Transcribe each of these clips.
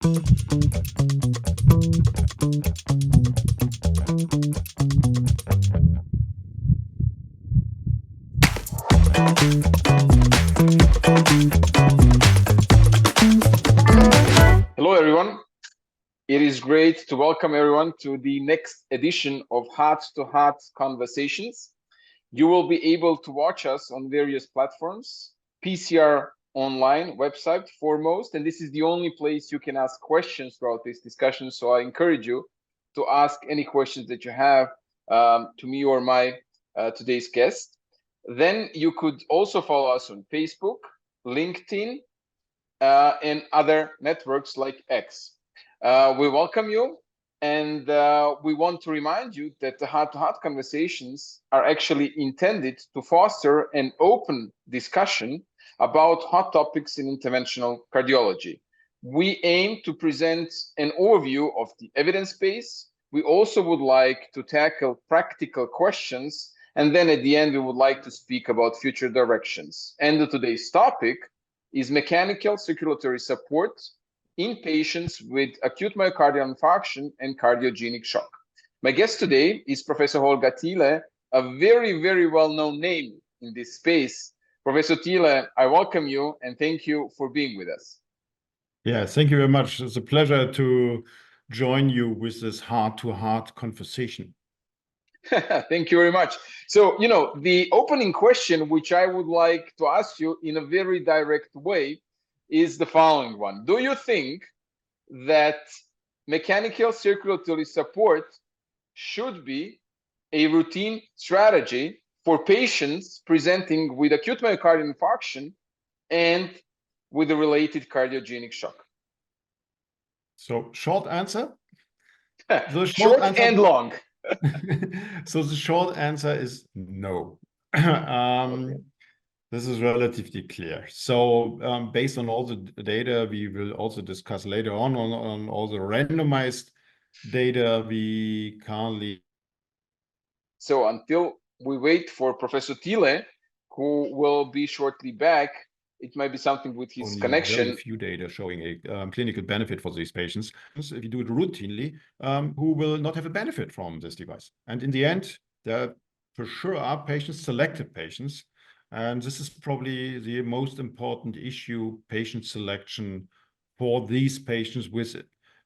Hello, everyone. It is great to welcome everyone to the next edition of Heart to Heart Conversations. You will be able to watch us on various platforms, PCR online website foremost, and this is the only place you can ask questions throughout this discussion. So I encourage you to ask any questions that you have to me or my today's guest. Then you could also follow us on Facebook, LinkedIn, and other networks like X. We welcome you, and we want to remind you that the heart-to-heart conversations are actually intended to foster an open discussion about hot topics in interventional cardiology. We aim to present an overview of the evidence base. We also would like to tackle practical questions, and then at the end, we would like to speak about future directions. And today's topic is mechanical circulatory support in patients with acute myocardial infarction and cardiogenic shock. My guest today is Professor Holger Thiele, a very, very well-known name in this space. Professor Thiele, I welcome you and thank you for being with us. Yeah, thank you very much. It's a pleasure to join you with this heart-to-heart conversation. Thank you very much. So, the opening question, which I would like to ask you in a very direct way, is the following one. Do you think that mechanical circulatory support should be a routine strategy for patients presenting with acute myocardial infarction and with a related cardiogenic shock? So, short answer? Short and long. So the short answer is no. This is relatively clear. So based on all the data we will also discuss later on all the randomized data we currently. So until we wait for Professor Thiele, who will be shortly back, it might be something with his connection. Very few data showing a clinical benefit for these patients. If you do it routinely, who will not have a benefit from this device. And in the end, there for sure are patients, selected patients. And this is probably the most important issue, patient selection for these patients with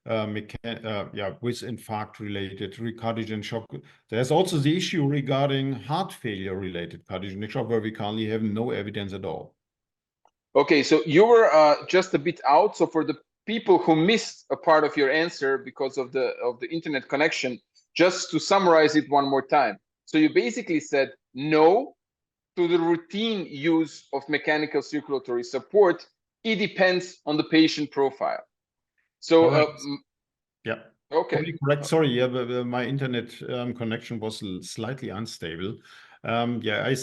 with infarct-related cardiogenic shock. There's also the issue regarding heart failure-related cardiogenic shock, where we currently have no evidence at all. Okay, so you were just a bit out. So for the people who missed a part of your answer because of the internet connection, just to summarize it one more time. So you basically said no to the routine use of mechanical circulatory support. It depends on the patient profile. So yeah. Okay. Correct. Sorry, yeah, my internet connection was slightly unstable. Yeah, I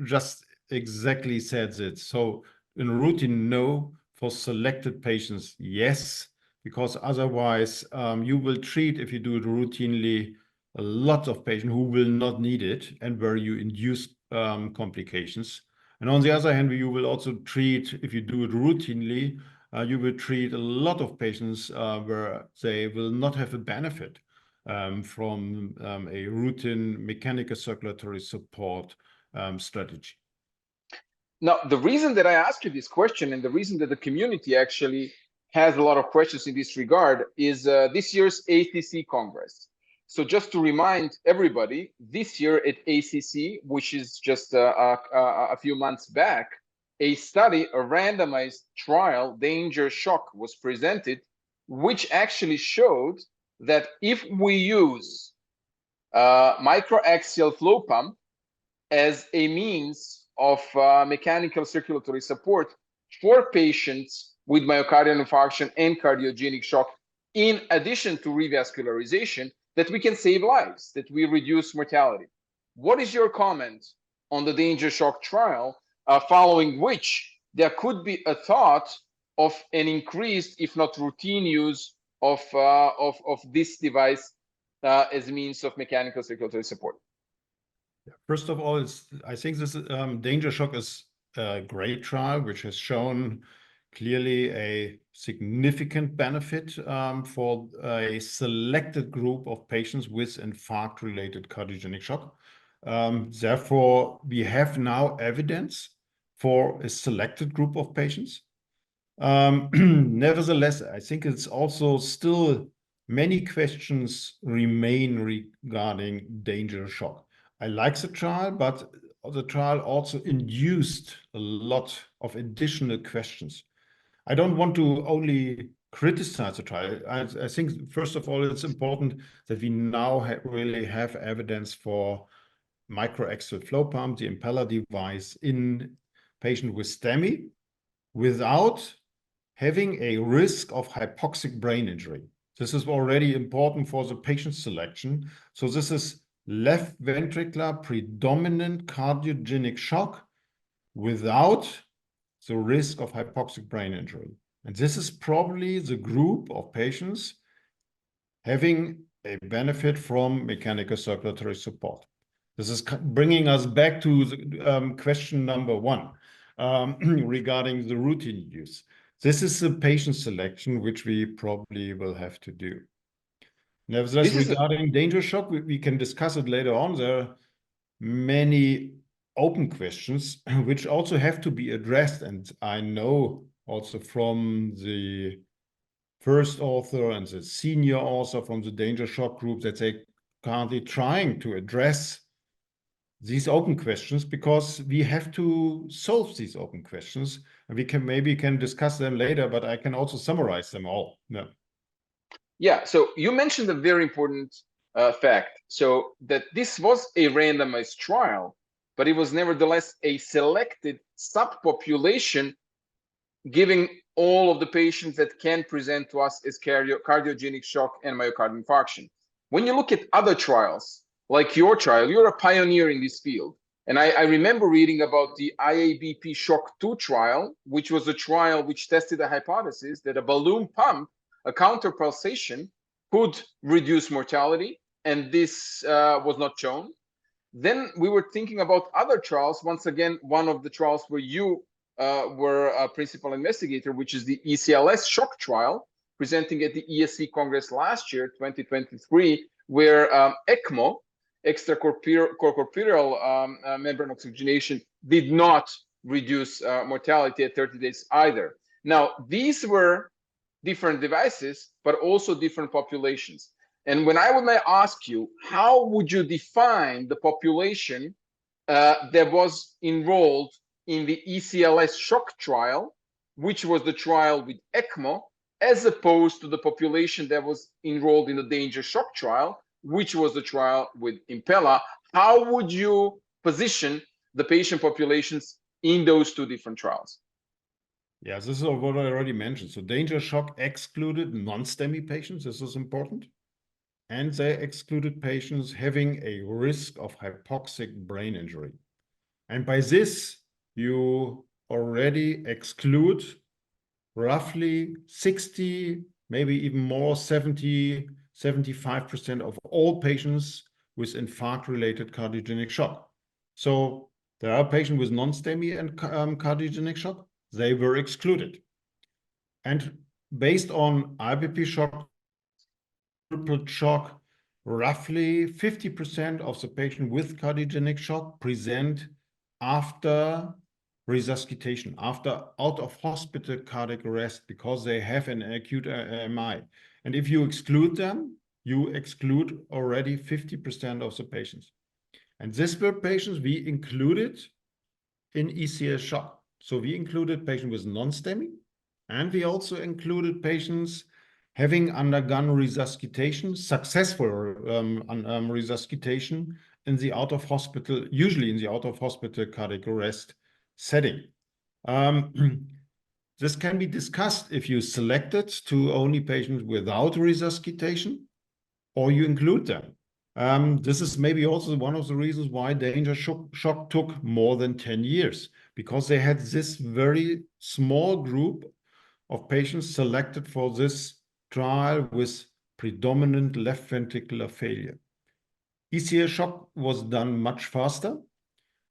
just exactly said it. So in routine, no. For selected patients, yes, because otherwise you will treat, if you do it routinely, a lot of patients who will not need it and where you induce complications. And on the other hand, you will also treat, if you do it routinely, you will treat a lot of patients where they will not have a benefit from a routine mechanical circulatory support strategy. Now, the reason that I asked you this question and the reason that the community actually has a lot of questions in this regard is this year's ACC Congress. So just to remind everybody, this year at ACC, which is just a few months back, a study, a randomized trial, Danger Shock, was presented, which actually showed that if we use microaxial flow pump as a means of mechanical circulatory support for patients with myocardial infarction and cardiogenic shock, in addition to revascularization, that we can save lives, that we reduce mortality. What is your comment on the Danger Shock trial, following which there could be a thought of an increased, if not routine, use of this device as a means of mechanical circulatory support? First of all, I think this Danger Shock is a great trial, which has shown clearly a significant benefit for a selected group of patients with infarct-related cardiogenic shock. Therefore, we have now evidence for a selected group of patients. Nevertheless, I think it's also still many questions remain regarding danger shock. I like the trial, but the trial also induced a lot of additional questions. I don't want to only criticize the trial. I think, first of all, it's important that we now really have evidence for microaxial flow pump, the Impella device, in patient with STEMI without having a risk of hypoxic brain injury. This is already important for the patient selection. So this is left ventricular predominant cardiogenic shock without the risk of hypoxic brain injury. And this is probably the group of patients having a benefit from mechanical circulatory support. This is bringing us back to the, question number one regarding the routine use. This is the patient selection, which we probably will have to do. Nevertheless, regarding danger shock, we can discuss it later on. There are many open questions which also have to be addressed. And I know also from the first author and the senior author from the danger shock group that they currently trying to address these open questions, because we have to solve these open questions, and we can maybe discuss them later, but I can also summarize them all. Yeah, so you mentioned a very important fact. So that this was a randomized trial, but it was nevertheless a selected subpopulation, giving all of the patients that can present to us as cardiogenic shock and myocardial infarction. When you look at other trials, like your trial, you're a pioneer in this field. And I remember reading about the IABP Shock 2 trial, which was a trial which tested the hypothesis that a balloon pump, a counter pulsation, could reduce mortality, and this was not shown. Then we were thinking about other trials. Once again, one of the trials where you were a principal investigator, which is the ECLS shock trial, presenting at the ESC Congress last year, 2023, where ECMO, extracorporeal membrane oxygenation, did not reduce mortality at 30 days either. Now, these were different devices, but also different populations. And when I would ask you, how would you define the population that was enrolled in the ECLS shock trial, which was the trial with ECMO, as opposed to the population that was enrolled in the danger shock trial, which was the trial with Impella? How would you position the patient populations in those two different trials? Yeah, this is what I already mentioned. So danger shock excluded non-STEMI patients. This is important. And they excluded patients having a risk of hypoxic brain injury. And by this, you already exclude roughly 60, maybe even more, 70, 75% of all patients with infarct-related cardiogenic shock. So there are patients with non-STEMI and cardiogenic shock. They were excluded. And based on IBP shock, triple shock, roughly 50% of the patients with cardiogenic shock present after resuscitation, after out-of-hospital cardiac arrest, because they have an acute MI. And if you exclude them, you exclude already 50% of the patients. And these were patients we included in ECLS shock. So we included patients with non-STEMI, and we also included patients having undergone resuscitation, successful resuscitation in the out-of-hospital, usually in the out-of-hospital cardiac arrest setting. This can be discussed if you select it to only patients without resuscitation, or you include them. This is maybe also one of the reasons why danger shock took more than 10 years, because they had this very small group of patients selected for this trial with predominant left ventricular failure. ECLS shock was done much faster.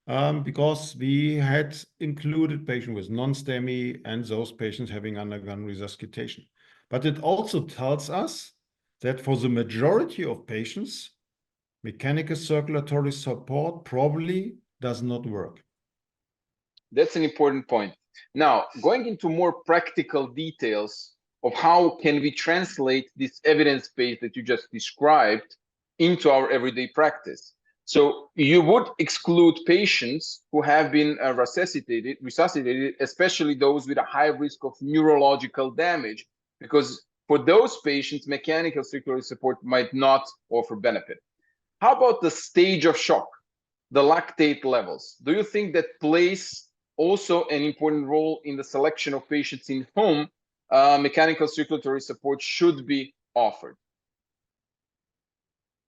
because we had included patients with non-STEMI and those patients having undergone resuscitation. But it also tells us that for the majority of patients, mechanical circulatory support probably does not work. That's an important point. Now, going into more practical details of how can we translate this evidence base that you just described into our everyday practice. So you would exclude patients who have been resuscitated, especially those with a high risk of neurological damage, because for those patients, mechanical circulatory support might not offer benefit. How about the stage of shock, the lactate levels? Do you think that plays also an important role in the selection of patients in whom mechanical circulatory support should be offered?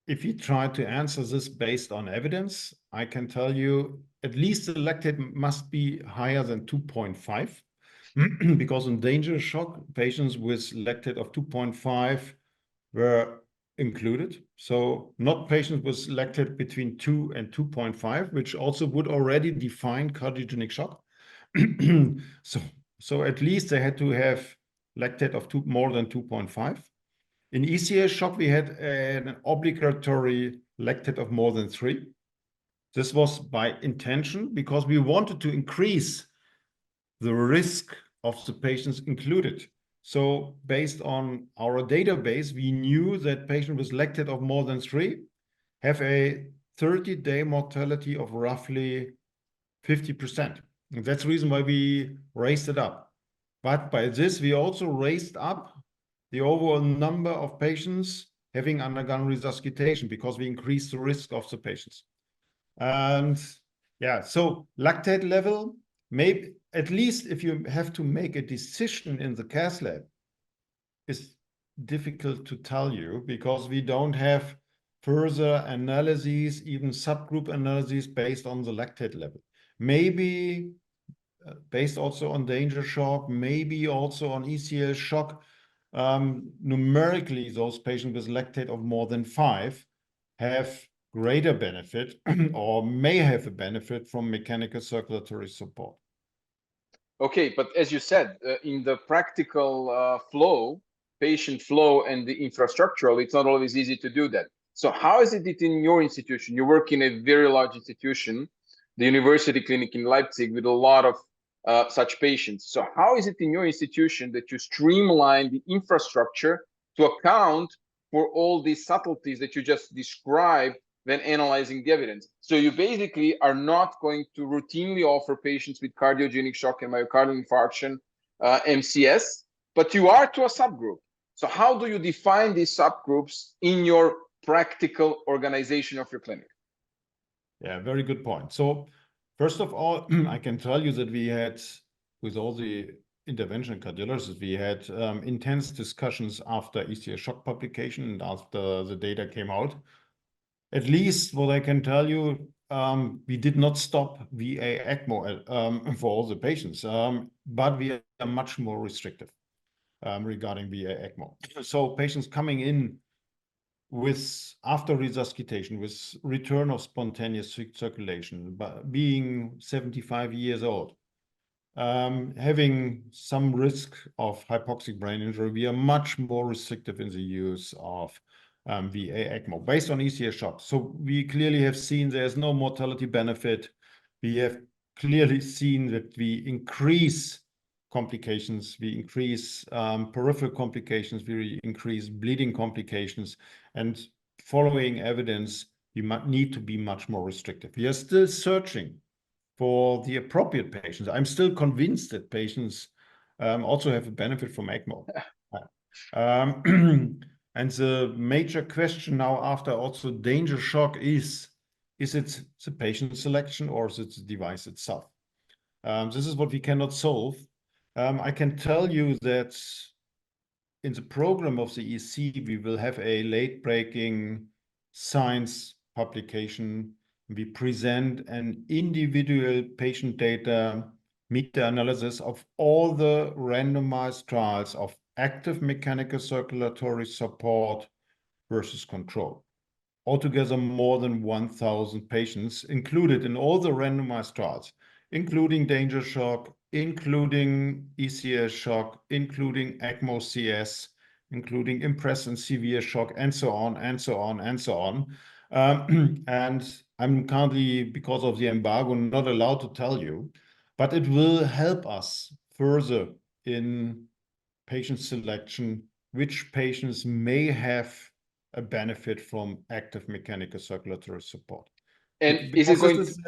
If you try to answer this based on evidence, I can tell you at least the lactate must be higher than 2.5 because in dangerous shock, patients with lactate of 2.5 were included. So not patients with lactate between 2 and 2.5, which also would already define cardiogenic shock. So at least they had to have lactate of more than 2.5. In H2H shock, we had an obligatory lactate of more than 3. This was by intention because we wanted to increase the risk of the patients included. So based on our database, we knew that patients with lactate of more than 3 have a 30-day mortality of roughly 50%. And that's the reason why we raised it up. But by this, we also raised up the overall number of patients having undergone resuscitation because we increased the risk of the patients. And yeah, so lactate level, maybe at least if you have to make a decision in the cath lab, is difficult to tell you because we don't have further analyses, even subgroup analyses based on the lactate level. Maybe based also on danger shock, maybe also on H2H shock. Numerically, those patients with lactate of more than 5 have greater benefit or may have a benefit from mechanical circulatory support. Okay, but as you said, in the practical flow, patient flow and the infrastructural, it's not always easy to do that. So how is it that in your institution, you work in a very large institution, the University Clinic in Leipzig, with a lot of such patients. So how is it in your institution that you streamline the infrastructure to account for all these subtleties that you just described when analyzing the evidence? So you basically are not going to routinely offer patients with cardiogenic shock and myocardial infarction, MCS, but you are to a subgroup. So how do you define these subgroups in your practical organization of your clinic? Yeah, very good point. So first of all, I can tell you that we had, with all the intervention cardiologists, we had intense discussions after H2H shock publication and after the data came out. At least what I can tell you, we did not stop VA ECMO for all the patients, but we are much more restrictive regarding VA ECMO. So patients coming in with after resuscitation, with return of spontaneous circulation, but being 75 years old, having some risk of hypoxic brain injury, we are much more restrictive in the use of VA ECMO based on H2H shock. So we clearly have seen there's no mortality benefit. We have clearly seen that we increase complications, we increase peripheral complications, we increase bleeding complications, and following evidence, we might need to be much more restrictive. We are still searching for the appropriate patients. I'm still convinced that patients also have a benefit from ECMO. And the major question now after also danger shock is it the patient selection or is it the device itself? This is what we cannot solve. I can tell you that in the program of the EC, we will have a late-breaking science publication. We present an individual patient data meta-analysis of all the randomized trials of active mechanical circulatory support versus control. altogether more than 1,000 patients included in all the randomized trials, including danger shock, including ECS shock, including ECMO CS, including impress and severe shock, and so on, and so on, and so on. And I'm currently, because of the embargo, not allowed to tell you, but it will help us further in patient selection, which patients may have a benefit from active mechanical circulatory support. And is it Because going this is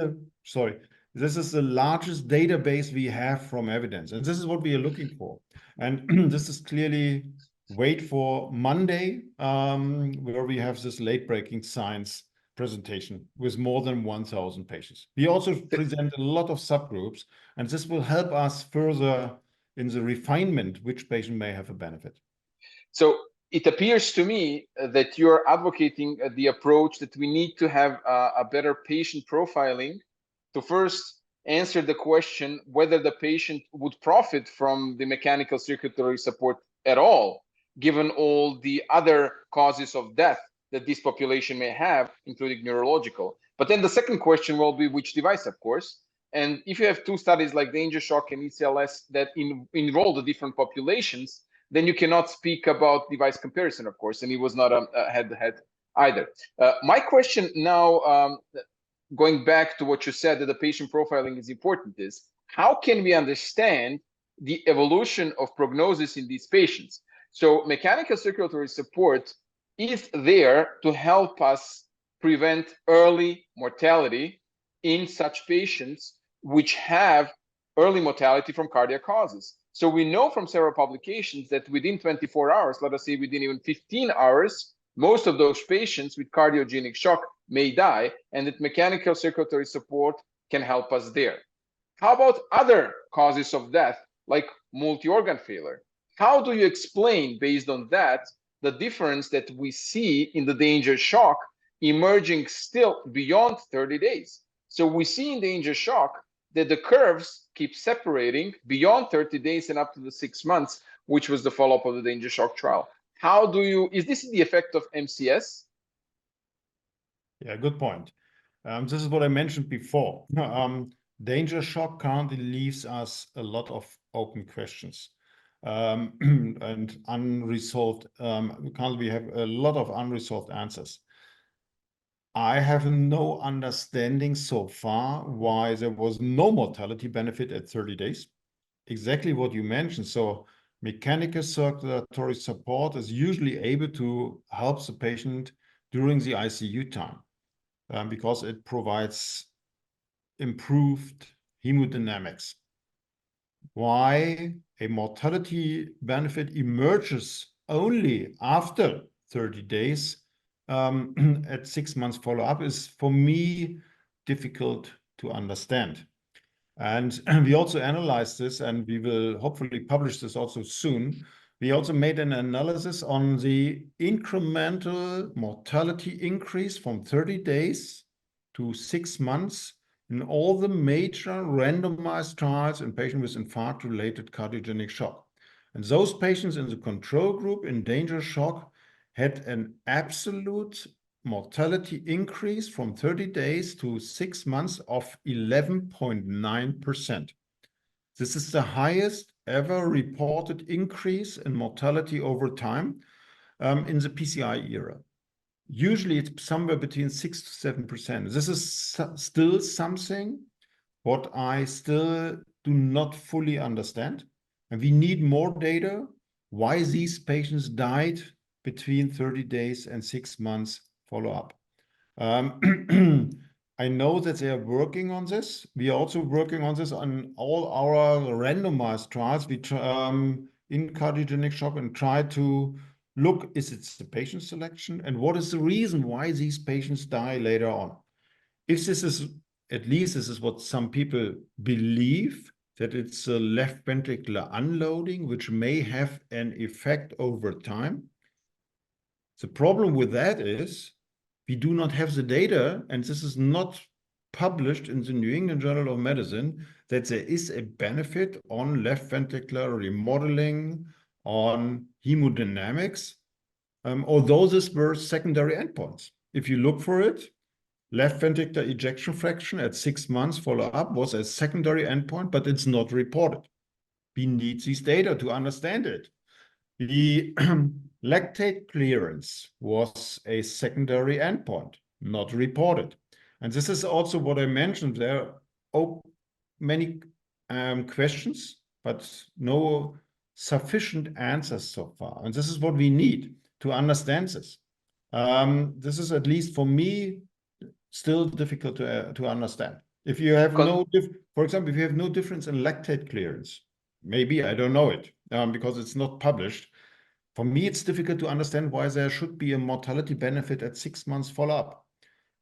this is the largest database we have from evidence, and this is what we are looking for. And this is clearly wait for Monday, where we have this late-breaking science presentation with more than 1,000 patients. We also present a lot of subgroups, and this will help us further in the refinement which patient may have a benefit. So it appears to me that you're advocating the approach that we need to have a better patient profiling to first answer the question whether the patient would profit from the mechanical circulatory support at all, given all the other causes of death that this population may have, including neurological. But then the second question will be which device, of course. And if you have two studies like danger shock and ECLS that enroll the different populations, then you cannot speak about device comparison, of course, and it was not a head-to-head either. My question now, going back to what you said, that the patient profiling is important, is how can we understand the evolution of prognosis in these patients? So mechanical circulatory support is there to help us prevent early mortality in such patients which have early mortality from cardiac causes. So we know from several publications that within 24 hours, let us say within even 15 hours, most of those patients with cardiogenic shock may die, and that mechanical circulatory support can help us there. How about other causes of death, like multi-organ failure? How do you explain, based on that, the difference that we see in the danger shock emerging still beyond 30 days? So we see in danger shock that the curves keep separating beyond 30 days and up to the 6 months, which was the follow-up of the danger shock trial. How do you, is this the effect of MCS? Yeah, good point. This is what I mentioned before. Danger shock currently leaves us a lot of open questions and unresolved. Currently, we have a lot of unresolved answers. I have no understanding so far why there was no mortality benefit at 30 days. Exactly what you mentioned. So mechanical circulatory support is usually able to help the patient during the ICU time because it provides improved hemodynamics. Why a mortality benefit emerges only after 30 days at 6 months follow-up is, for me, difficult to understand. And we also analyzed this, and we will hopefully publish this also soon. We also made an analysis on the incremental mortality increase from 30 days to 6 months in all the major randomized trials in patients with infarct-related cardiogenic shock. And those patients in the control group in danger shock had an absolute mortality increase from 30 days to 6 months of 11.9%. This is the highest ever reported increase in mortality over time in the PCI era. Usually it's somewhere between 6 to 7%. This is still something what I still do not fully understand. And we need more data why these patients died between 30 days and 6 months follow-up. I know that they are working on this. We are also working on this on all our randomized trials in cardiogenic shock and try to look, is it the patient selection and what is the reason why these patients die later on? If this is, at least this is what some people believe, that it's a left ventricular unloading, which may have an effect over time. The problem with that is we do not have the data, and this is not published in the New England Journal of Medicine, that there is a benefit on left ventricular remodeling, on hemodynamics, although these were secondary endpoints. if you look for it, left ventricular ejection fraction at 6 months follow-up was a secondary endpoint, but it's not reported. We need these data to understand it. The lactate clearance was a secondary endpoint, not reported. And this is also what I mentioned. There are many questions, but no sufficient answers so far. And this is what we need to understand this. This is, at least for me, still difficult to understand. If you have for example, if you have no difference in lactate clearance, maybe, I don't know it, because it's not published. For me, it's difficult to understand why there should be a mortality benefit at 6 months follow-up.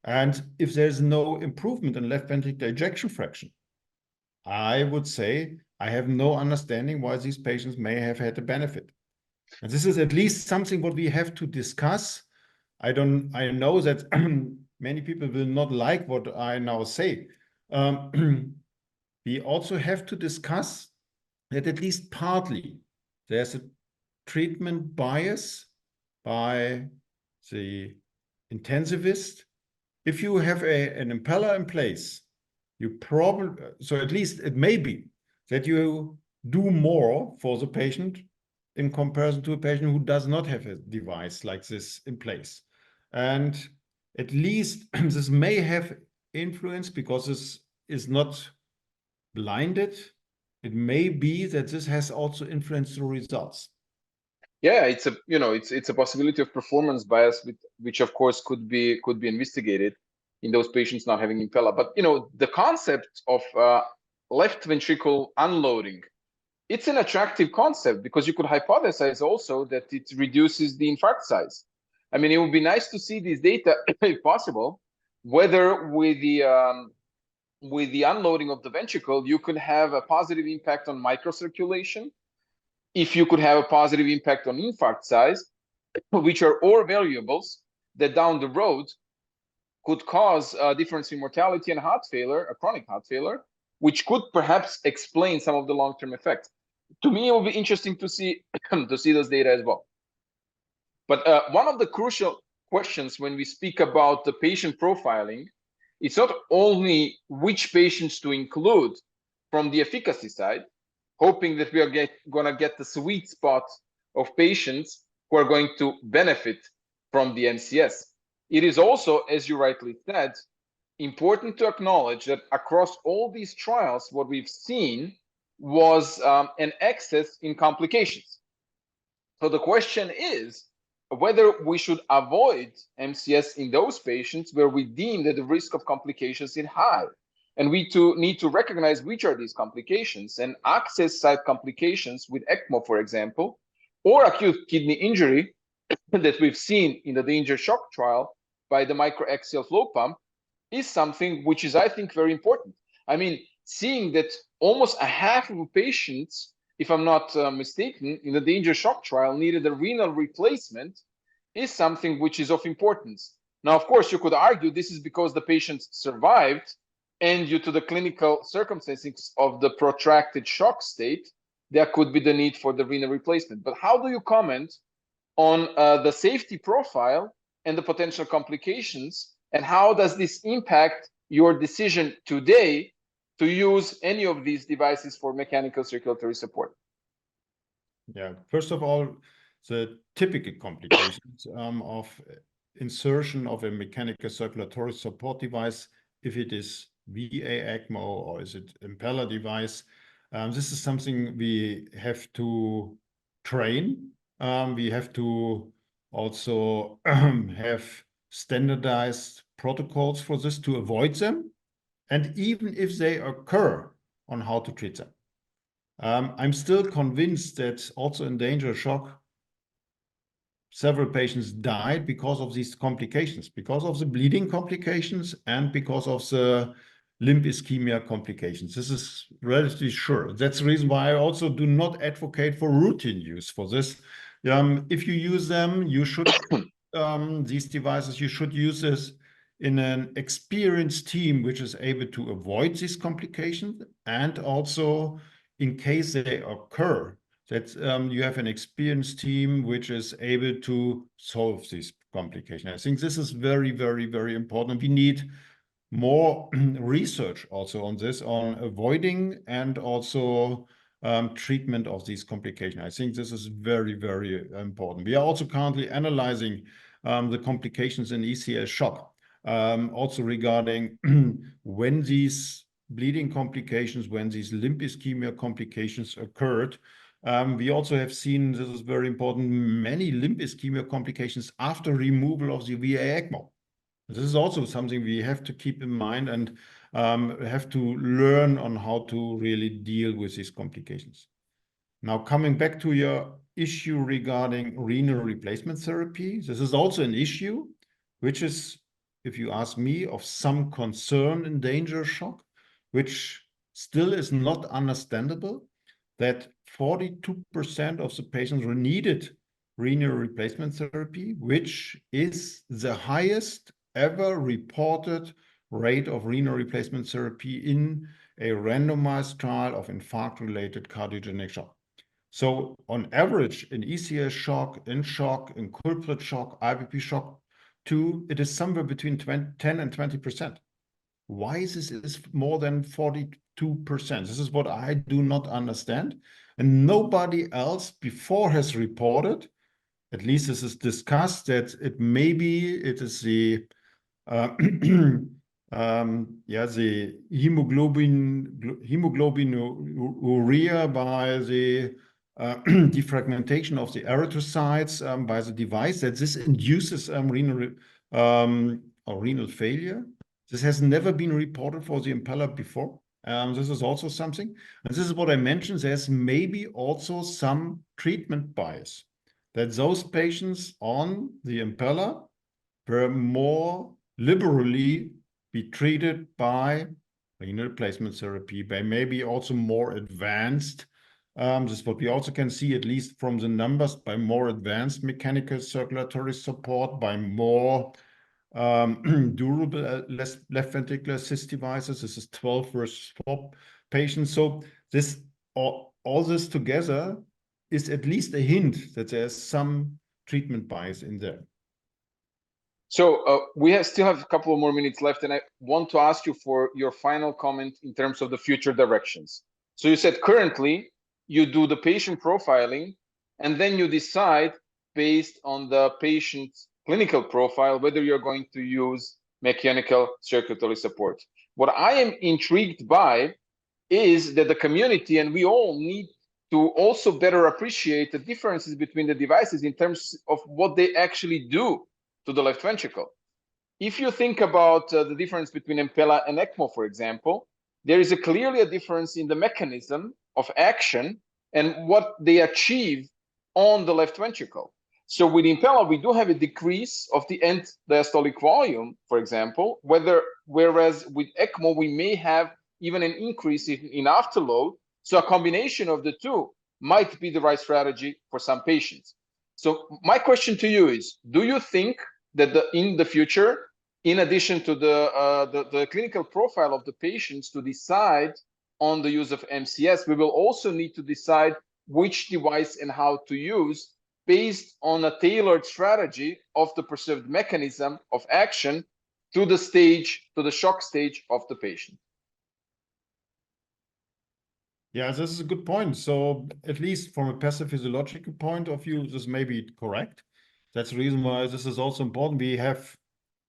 And if there's no improvement in left ventricular ejection fraction, I would say I have no understanding why these patients may have had a benefit. And this is at least something what we have to discuss. I know that many people will not like what I now say. We also have to discuss that at least partly there's a treatment bias by the intensivist. If you have an impeller in place, you probably, so at least it may be that you do more for the patient in comparison to a patient who does not have a device like this in place. And at least this may have influence because this is not blinded. It may be that this has also influenced the results. Yeah, it's a possibility of performance bias, which of course could be investigated in those patients not having impeller. But the concept of left ventricle unloading, it's an attractive concept because you could hypothesize also that it reduces the infarct size. I mean, it would be nice to see these data, if possible, whether with the unloading of the ventricle, you could have a positive impact on microcirculation, if you could have a positive impact on infarct size, which are all variables that down the road could cause a difference in mortality and heart failure, a chronic heart failure, which could perhaps explain some of the long-term effects. To me, it will be interesting to see those data as well. But one of the crucial questions when we speak about the patient profiling, it's not only which patients to include from the efficacy side, hoping that we are going to get the sweet spot of patients who are going to benefit from the MCS. It is also, as you rightly said, important to acknowledge that across all these trials, what we've seen was an excess in complications. So the question is whether we should avoid MCS in those patients where we deem that the risk of complications is high. And we need to recognize which are these complications, and access site complications with ECMO, for example, or acute kidney injury that we've seen in the danger shock trial by the microaxial flow pump is something which is, I think, very important. I mean, seeing that almost a half of patients, if I'm not mistaken, in the danger shock trial needed a renal replacement is something which is of importance. Now, of course, you could argue this is because the patients survived, and due to the clinical circumstances of the protracted shock state, there could be the need for the renal replacement. But how do you comment on the safety profile and the potential complications, and how does this impact your decision today to use any of these devices for mechanical circulatory support? Yeah, first of all, the typical complications of insertion of a mechanical circulatory support device, if it is VA ECMO or is it impeller device, this is something we have to train. We have to also have standardized protocols for this to avoid them, and even if they occur, on how to treat them. I'm still convinced that also in danger shock, several patients died because of these complications, because of the bleeding complications and because of the limb ischemia complications. This is relatively sure. That's the reason why I also do not advocate for routine use for this. If you use them, you should, these devices, you should use this in an experienced team which is able to avoid these complications, and also in case they occur, that you have an experienced team which is able to solve these complications. I think this is very, very, very important. We need more research also on this, on avoiding and also treatment of these complications. I think this is very, very important. We are also currently analyzing the complications in ECL shock, also regarding when these bleeding complications, when these limb ischemia complications occurred. We also have seen, this is very important, many limb ischemia complications after removal of the VA ECMO. This is also something we have to keep in mind and have to learn on how to really deal with these complications. Now, coming back to your issue regarding renal replacement therapy, this is also an issue which is, if you ask me, of some concern in danger shock, which still is not understandable, that 42% of the patients who needed renal replacement therapy, which is the highest ever reported rate of renal replacement therapy in a randomized trial of infarct-related cardiogenic shock. So on average, in ECL shock, in culprit shock, IVP shock 2, it is somewhere between 10 and 20%. Why is this more than 42%? This is what I do not understand. And nobody else before has reported, at least this is discussed, that it is the the hemoglobinuria by the defragmentation of the erythrocytes by the device, that this induces renal failure. This has never been reported for the impeller before. This is also something. And this is what I mentioned. There's maybe also some treatment bias, that those patients on the impeller were more liberally be treated by renal replacement therapy, by maybe also more advanced, this is what we also can see, at least from the numbers, by more advanced mechanical circulatory support, by more durable left ventricular assist devices. This is 12 versus 4 patients. So this all this together is at least a hint that there's some treatment bias in there. So we still have a couple of more minutes left, and I want to ask you for your final comment in terms of the future directions. So you said currently you do the patient profiling, and then you decide based on the patient's clinical profile whether you're going to use mechanical circulatory support. What I am intrigued by is that the community and we all need to also better appreciate the differences between the devices in terms of what they actually do to the left ventricle. If you think about the difference between Impella and ECMO, for example, there is clearly a difference in the mechanism of action and what they achieve on the left ventricle. So with Impella, we do have a decrease of the end diastolic volume, for example, whereas with ECMO, we may have even an increase in afterload. So a combination of the two might be the right strategy for some patients. So my question to you is, do you think that in the future, in addition to the clinical profile of the patients to decide on the use of MCS, we will also need to decide which device and how to use based on a tailored strategy of the perceived mechanism of action to the shock stage of the patient? Yeah, this is a good point. So at least from a pathophysiological point of view, this may be correct. That's the reason why this is also important. We have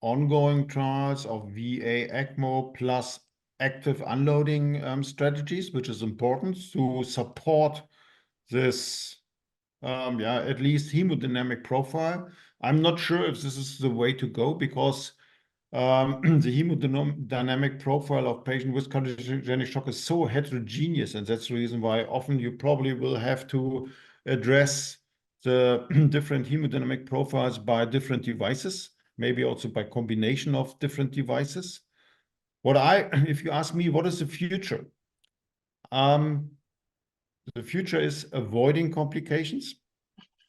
ongoing trials of VA ECMO plus active unloading strategies, which is important to support this, at least hemodynamic profile. I'm not sure if this is the way to go, because the hemodynamic profile of patient with cardiogenic shock is so heterogeneous, and that's the reason why often you probably will have to address the different hemodynamic profiles by different devices, maybe also by combination of different devices. If you ask me, what is the future? The future is avoiding complications,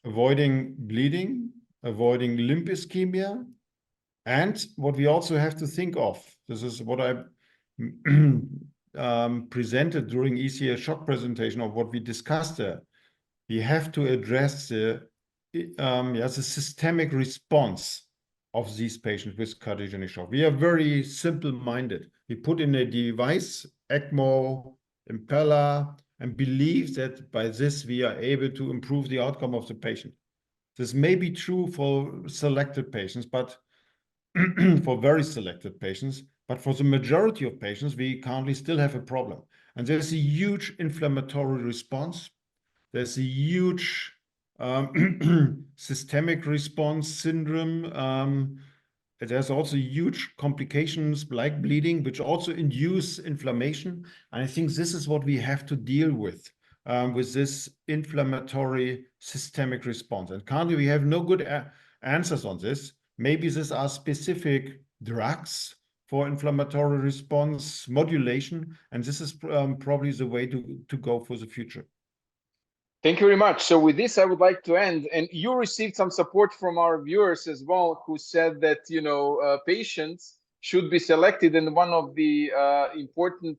avoiding bleeding, avoiding limb ischemia. And what we also have to think of, this is what I presented during ECL shock presentation of what we discussed there. we have to address the systemic response of these patients with cardiogenic shock. We are very simple-minded. We put in a device, ECMO, impeller, and believe that by this we are able to improve the outcome of the patient. This may be true for selected patients, but for very selected patients, but for the majority of patients, we currently still have a problem. And there's a huge inflammatory response. There's a huge systemic response syndrome. There's also huge complications like bleeding, which also induce inflammation. And I think this is what we have to deal with this inflammatory systemic response. And currently, we have no good answers on this. Maybe these are specific drugs for inflammatory response modulation, and this is probably the way to go for the future. Thank you very much. So with this, I would like to end. And you received some support from our viewers as well, who said that, you know, patients should be selected. And one of the important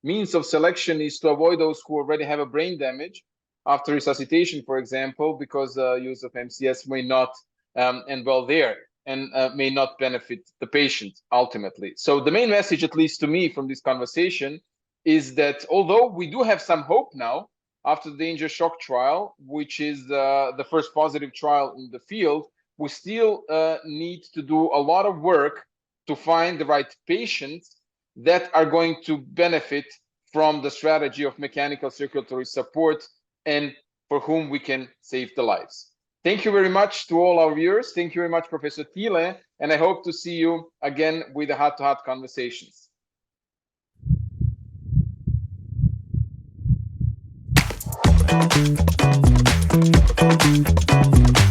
means of selection is to avoid those who already have a brain damage after resuscitation, for example, because use of MCS may not end well there and may not benefit the patient ultimately. So the main message, at least to me from this conversation, is that although we do have some hope now, after the Danger Shock trial, which is the first positive trial in the field, we still need to do a lot of work to find the right patients that are going to benefit from the strategy of mechanical circulatory support and for whom we can save the lives. Thank you very much to all our viewers. Thank you very much, Professor Thiele, and I hope to see you again with the heart-to-heart conversations. Thank you.